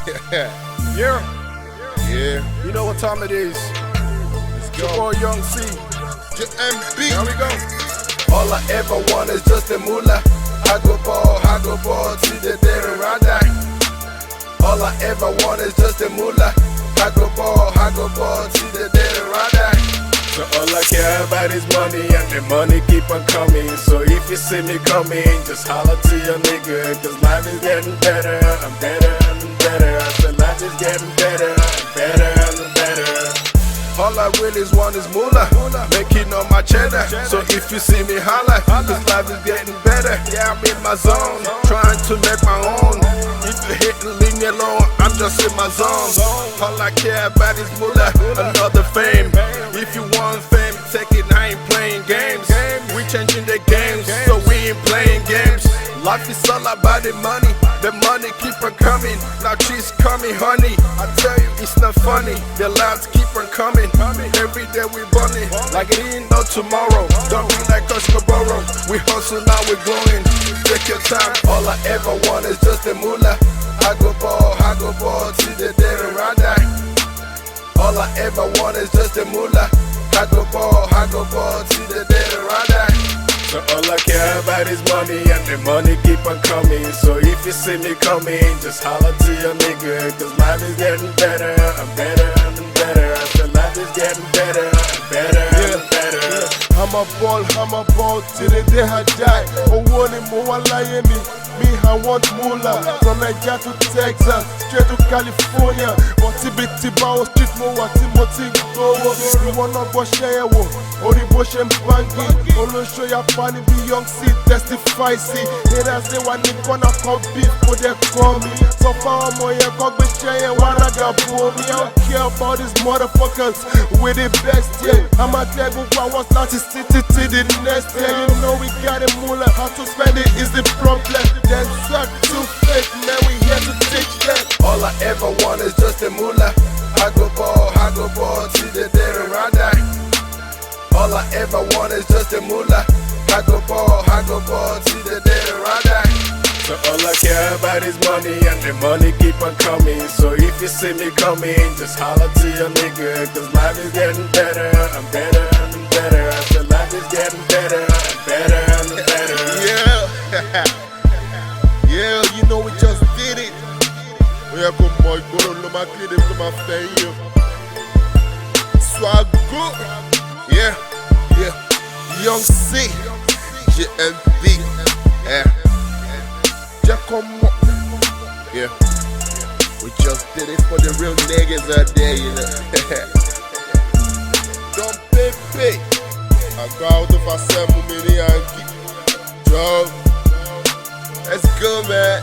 Yeah. You know what time it is. Let's go. Your boy Young C. JMB. Here we go. All I ever want is just a moolah. I go ball, till the day that I die. All I ever want is just a moolah. I go ball, till the day that I die. So all I care about is money, and the money keep on coming. So if you see me coming, just holler to your nigga, cause life is getting better. I'm better and better. I said life is getting better. I'm better and better. All I really want is moolah, making all my cheddar. So if you see me holla, this life is getting better. Yeah, I'm in my zone, trying to make my own. If you hate and leave me alone, I'm just in my zone. All I care about is moolah, another fame. If you want fame, take it, I ain't playing games. We changing the games, so we ain't playing games. Life is all about the money keep on coming. Now she's coming, honey. I tell you, it's not funny. The lights keep on coming. Every day we burning, like it ain't no tomorrow. Don't be like Oscarboro. We hustle now, we're growing. Take your time. All I ever want is just a moolah. I go ball, till the day that I die. All I ever want is just a moolah. I go ball, till the day that I die. So all I care about is money, and the money keep on coming. So if you see me coming, just holler to your nigga, cause life is getting better. I'm better and better. I said life is getting better. I'm better and better. I'm a ball till the day I die. Oh, one more lying me, I want moolah. From Nigeria to Texas, straight to California. But Tiba street mo wa Timothy go. You wanna go share wo? Ori bo shem bangi. Olo show ya funny be Young C testify see. Haters they want me gonna come beef for they call me. So far mo ye go be share wanna go me. I don't care about these motherfuckers with the best yeah. I'm a devil I was not to sit to the next year. You know we got a moolah. How to spend it is the problem. Then suck too fake, man, we here to teach them. All I ever want is just a moolah. I go ball, till the day that I die. All I ever want is just a moolah. I go ball, till the day that I die. So all I care about is money, and the money keep on coming. So if you see me coming, just holler to your nigga, cause life is getting better. I'm better and better. I said life is getting better. I'm better and better. Yeah. Yeah, you know we just did it. We are going to go to my clip to my fail. Swag good. Yeah. Young C. JMB. Yeah. Yeah. We just did it for the real niggas out there, you know. Don't pay. I go out of a 7 million. Let's go, man.